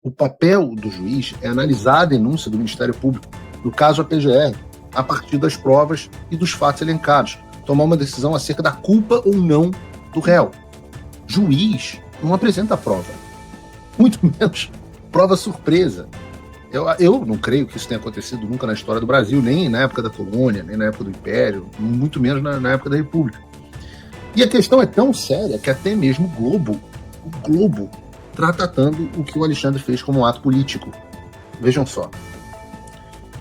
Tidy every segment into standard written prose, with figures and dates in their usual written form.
O papel do juiz é analisar a denúncia do Ministério Público, no caso a PGR, a partir das provas e dos fatos elencados, tomar uma decisão acerca da culpa ou não do réu. Juiz não apresenta prova, muito menos prova surpresa. Eu não creio que isso tenha acontecido nunca na história do Brasil, nem na época da colônia, nem na época do Império, muito menos na época da República. E a questão é tão séria que até mesmo o Globo está tratando o que o Alexandre fez como um ato político. Vejam só.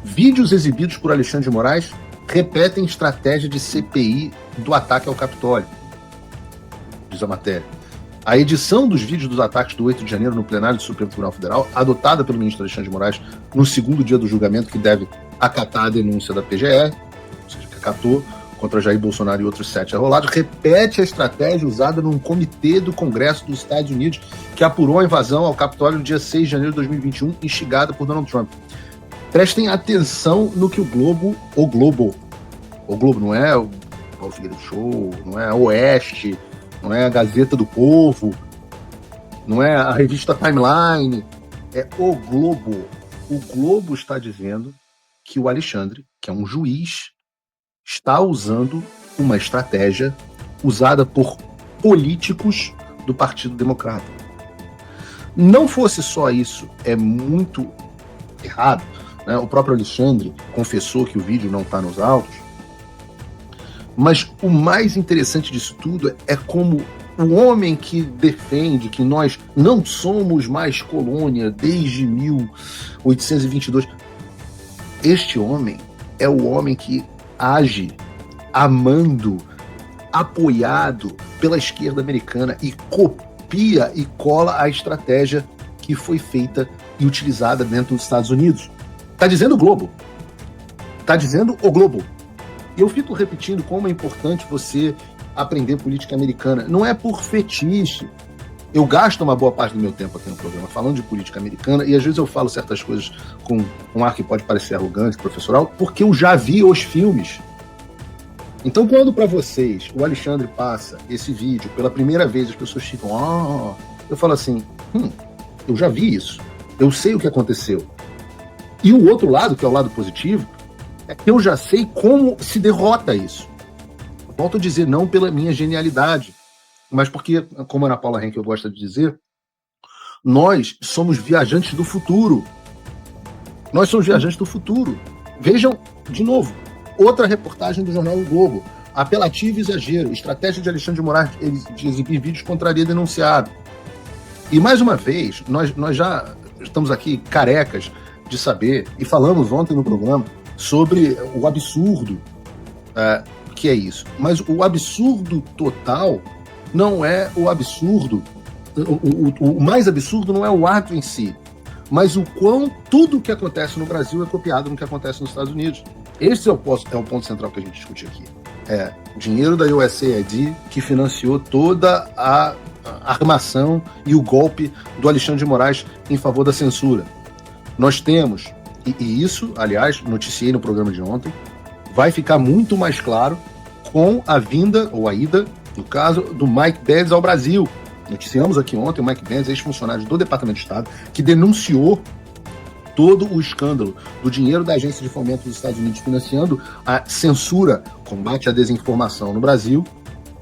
Vídeos exibidos por Alexandre de Moraes repetem estratégia de CPI do ataque ao Capitólio, diz a matéria. A edição dos vídeos dos ataques do 8 de janeiro no plenário do Supremo Tribunal Federal, adotada pelo ministro Alexandre de Moraes no segundo dia do julgamento, que deve acatar a denúncia da PGR, ou seja, que acatou contra Jair Bolsonaro e outros 7 arrolados, repete a estratégia usada num comitê do Congresso dos Estados Unidos que apurou a invasão ao Capitólio no dia 6 de janeiro de 2021, instigada por Donald Trump. Prestem atenção no que o Globo não é o Paulo Figueiredo Show, não é a Oeste, não é a Gazeta do Povo, não é a revista Timeline, é o Globo. O Globo está dizendo que o Alexandre, que é um juiz, está usando uma estratégia usada por políticos do Partido Democrata. Não fosse só isso, é muito errado, né? O próprio Alexandre confessou que o vídeo não está nos autos, mas o mais interessante disso tudo é como o homem que defende que nós não somos mais colônia desde 1822, este homem é o homem que age amando, apoiado pela esquerda americana e copia e cola a estratégia que foi feita e utilizada dentro dos Estados Unidos. Está dizendo o Globo. Está dizendo o Globo. Eu fico repetindo como é importante você aprender política americana. Não é por fetiche. Eu gasto uma boa parte do meu tempo aqui no programa falando de política americana e às vezes eu falo certas coisas com um ar que pode parecer arrogante, professoral, porque eu já vi os filmes. Então, quando para vocês o Alexandre passa esse vídeo pela primeira vez, as pessoas ficam, eu falo assim, eu já vi isso, eu sei o que aconteceu. E o outro lado, que é o lado positivo, é que eu já sei como se derrota isso. Eu volto a dizer, não pela minha genialidade, mas porque, como a Ana Paula Henkel gosta de dizer, nós somos viajantes do futuro. Nós somos viajantes do futuro. Vejam, de novo, outra reportagem do jornal O Globo. Apelativo e exagero. Estratégia de Alexandre de Moraes de exibir vídeos contraria denunciado. E, mais uma vez, nós já estamos aqui carecas de saber, e falamos ontem no programa, sobre o absurdo que é isso. Mas o absurdo total não é o absurdo. O mais absurdo não é o ato em si, mas o quão tudo o que acontece no Brasil é copiado no que acontece nos Estados Unidos. Esse é o ponto central que a gente discute aqui. É o dinheiro da USAID que financiou toda a armação e o golpe do Alexandre de Moraes em favor da censura. Nós temos, e isso, aliás, noticiei no programa de ontem, vai ficar muito mais claro com a vinda, ou a ida, no caso, do Mike Pence ao Brasil. Noticiamos aqui ontem o Mike Pence, ex-funcionário do Departamento de Estado, que denunciou todo o escândalo do dinheiro da Agência de Fomento dos Estados Unidos financiando a censura, combate à desinformação no Brasil.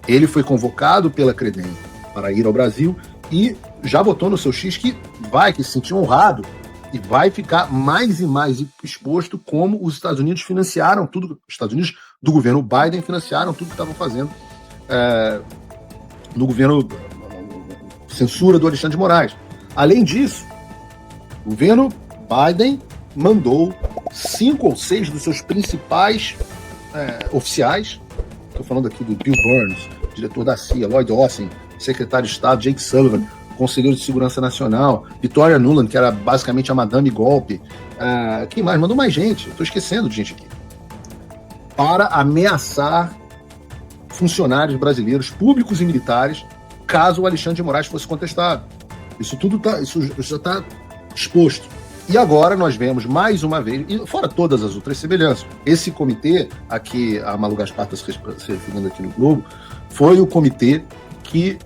Ele foi convocado pela Credem para ir ao Brasil e já botou no seu X que se sentiu honrado e vai ficar mais e mais exposto como os Estados Unidos financiaram tudo, os Estados Unidos do governo Biden financiaram tudo que estavam fazendo no governo censura do Alexandre de Moraes. Além disso, o governo Biden mandou 5 ou 6 dos seus principais oficiais, estou falando aqui do Bill Burns, diretor da CIA, Lloyd Austin, secretário de Estado, Jake Sullivan, conselheiro de Segurança Nacional, Victoria Nuland, que era basicamente a Madame Golpe, quem mais? Mandou mais gente, estou esquecendo de gente aqui, para ameaçar funcionários brasileiros, públicos e militares, caso o Alexandre de Moraes fosse contestado. Isso já está exposto. E agora nós vemos mais uma vez, e fora todas as outras semelhanças, esse comitê, aqui a Malu Gaspar está se referindo aqui no Globo, foi o comitê que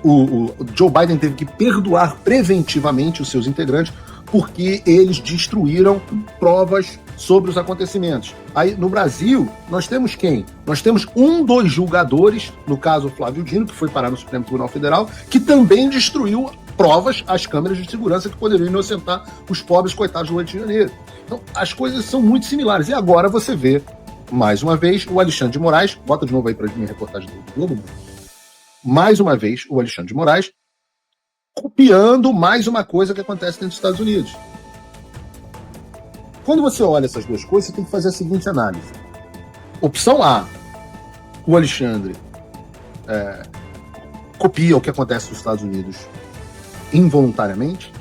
o Joe Biden teve que perdoar preventivamente os seus integrantes porque eles destruíram provas sobre os acontecimentos. Aí, no Brasil, nós temos quem? Nós temos um dos julgadores, no caso Flávio Dino, que foi parar no Supremo Tribunal Federal, que também destruiu provas às câmeras de segurança que poderiam inocentar os pobres coitados do Rio de Janeiro. Então, as coisas são muito similares. E agora você vê, mais uma vez, o Alexandre de Moraes, bota de novo aí para a minha reportagem do Globo, mais uma vez, o Alexandre de Moraes, copiando mais uma coisa que acontece dentro dos Estados Unidos. Quando você olha essas duas coisas, você tem que fazer a seguinte análise. Opção A, o Alexandre copia o que acontece nos Estados Unidos involuntariamente.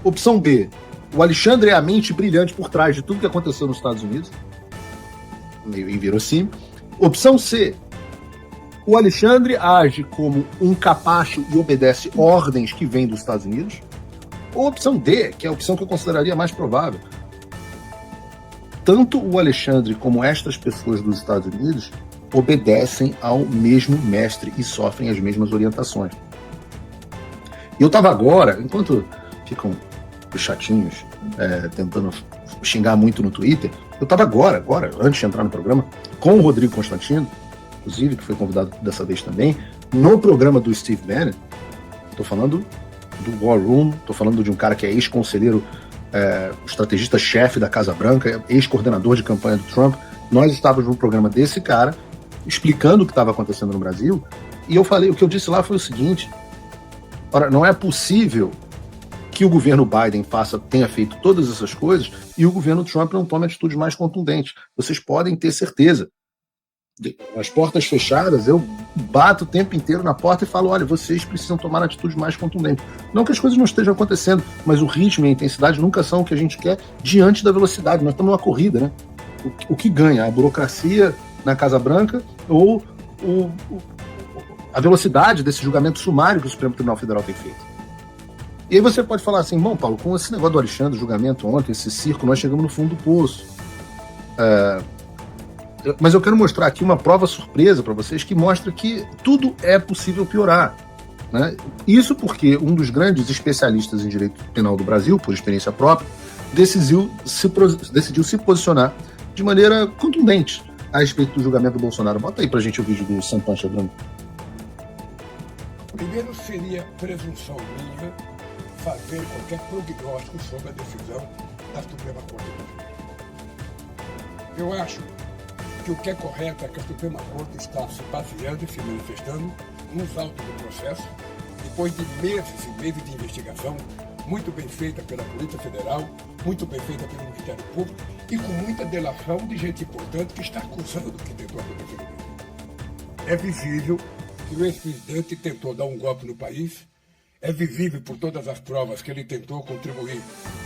Opção B, o Alexandre é a mente brilhante por trás de tudo que aconteceu nos Estados Unidos. Meio inverossímil. Opção C, o Alexandre age como um capacho e obedece ordens que vêm dos Estados Unidos. Ou opção D, que é a opção que eu consideraria mais provável. Tanto o Alexandre como estas pessoas dos Estados Unidos obedecem ao mesmo mestre e sofrem as mesmas orientações. E eu estava agora, enquanto ficam os chatinhos tentando xingar muito no Twitter, eu estava agora, antes de entrar no programa, com o Rodrigo Constantino, inclusive, que foi convidado dessa vez também, no programa do Steve Bannon. Estou falando do War Room, estou falando de um cara que é ex-conselheiro, estrategista-chefe da Casa Branca, ex-coordenador de campanha do Trump. Nós estávamos no programa desse cara, explicando o que estava acontecendo no Brasil, e eu falei, o que eu disse lá foi o seguinte: ora, não é possível que o governo Biden tenha feito todas essas coisas e o governo Trump não tome atitudes mais contundentes. Vocês podem ter certeza. As portas fechadas, eu bato o tempo inteiro na porta e falo, olha, vocês precisam tomar atitudes mais contundentes. Não que as coisas não estejam acontecendo, mas o ritmo e a intensidade nunca são o que a gente quer diante da velocidade. Nós estamos numa corrida, né? O que ganha? A burocracia na Casa Branca ou a velocidade desse julgamento sumário que o Supremo Tribunal Federal tem feito? E aí você pode falar assim, bom, Paulo, com esse negócio do Alexandre, julgamento ontem, esse circo, nós chegamos no fundo do poço. Mas eu quero mostrar aqui uma prova surpresa para vocês que mostra que tudo é possível piorar, né? Isso porque um dos grandes especialistas em direito penal do Brasil, por experiência própria, decidiu se posicionar de maneira contundente a respeito do julgamento do Bolsonaro. Bota aí pra gente o vídeo do Sam Pancha Branco. Primeiro seria presunção minha fazer qualquer prognóstico sobre a decisão da Suprema Corte do Brasil. Eu acho que o que é correto é que a Suprema Corte está se baseando e se manifestando nos autos do processo, depois de meses e meses de investigação, muito bem feita pela Polícia Federal, muito bem feita pelo Ministério Público e com muita delação de gente importante que está acusando que tentou acontecer. É visível que o ex-presidente tentou dar um golpe no país, é visível por todas as provas que ele tentou contribuir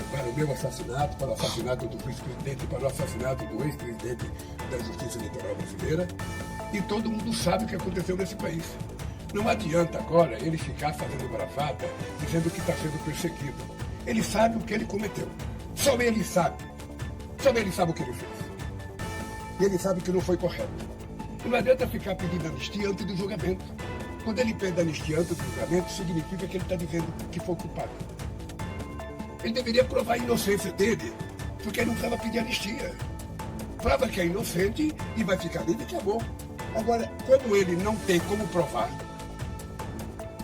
para o meu assassinato, para o assassinato do vice-presidente, para o assassinato do ex-presidente da Justiça Eleitoral Brasileira, e todo mundo sabe o que aconteceu nesse país. Não adianta agora ele ficar fazendo bravata, dizendo que está sendo perseguido. Ele sabe o que ele cometeu. Só ele sabe. Só ele sabe o que ele fez. E ele sabe que não foi correto. E não adianta ficar pedindo anistia antes do julgamento. Quando ele pede anistia antes do julgamento, significa que ele está dizendo que foi culpado. Ele deveria provar a inocência dele, porque ele não precisava pedir anistia. Prova que é inocente e vai ficar livre e acabou. Agora, como ele não tem como provar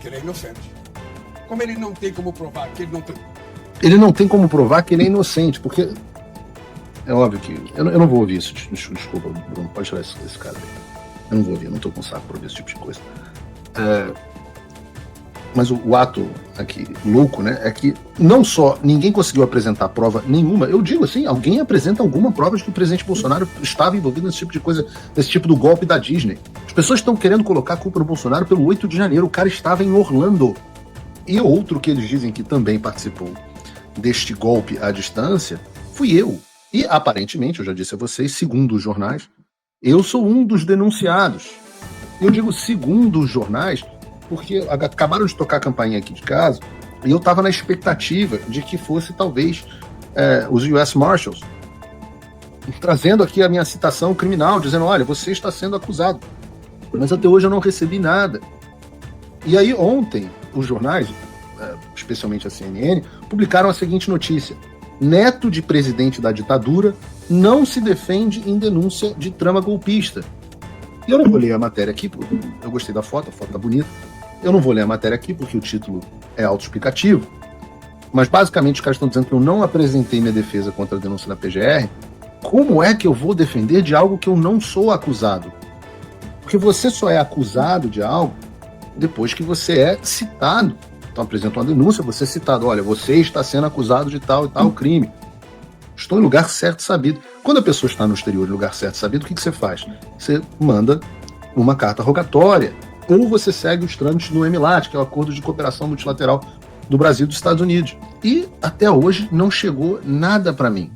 que ele é inocente, como ele não tem como provar que ele não tem... Ele não tem como provar que ele é inocente, porque... É óbvio que... Eu não vou ouvir isso. Desculpa, Bruno, pode tirar esse cara aí. Eu não vou ouvir, eu não estou com saco para ouvir esse tipo de coisa. Mas o ato aqui louco, né, é que não só ninguém conseguiu apresentar prova nenhuma, eu digo assim, alguém apresenta alguma prova de que o presidente Bolsonaro estava envolvido nesse tipo de coisa, nesse tipo do golpe da Disney. As pessoas estão querendo colocar a culpa no Bolsonaro pelo 8 de janeiro, o cara estava em Orlando. E outro que eles dizem que também participou deste golpe à distância, fui eu. E aparentemente, eu já disse a vocês, segundo os jornais, eu sou um dos denunciados. Eu digo segundo os jornais, porque acabaram de tocar a campainha aqui de casa, e eu estava na expectativa de que fosse, talvez, os US Marshals, trazendo aqui a minha citação criminal, dizendo, olha, você está sendo acusado. Mas até hoje eu não recebi nada. E aí ontem, os jornais, especialmente a CNN, publicaram a seguinte notícia: neto de presidente da ditadura não se defende em denúncia de trama golpista. E eu não vou ler a matéria aqui, porque eu gostei da foto, a foto tá bonita. Eu não vou ler a matéria aqui porque o título é autoexplicativo, mas basicamente os caras estão dizendo que eu não apresentei minha defesa contra a denúncia da PGR. Como é que eu vou defender de algo que eu não sou acusado? Porque você só é acusado de algo depois que você é citado. Então apresenta uma denúncia, você é citado. Olha, você está sendo acusado de tal e tal crime. Estou em lugar certo e sabido. Quando a pessoa está no exterior em lugar certo e sabido, o que você faz? Você manda uma carta rogatória, ou você segue os trâmites do MLAT, que é o Acordo de Cooperação Multilateral do Brasil e dos Estados Unidos. E até hoje não chegou nada para mim.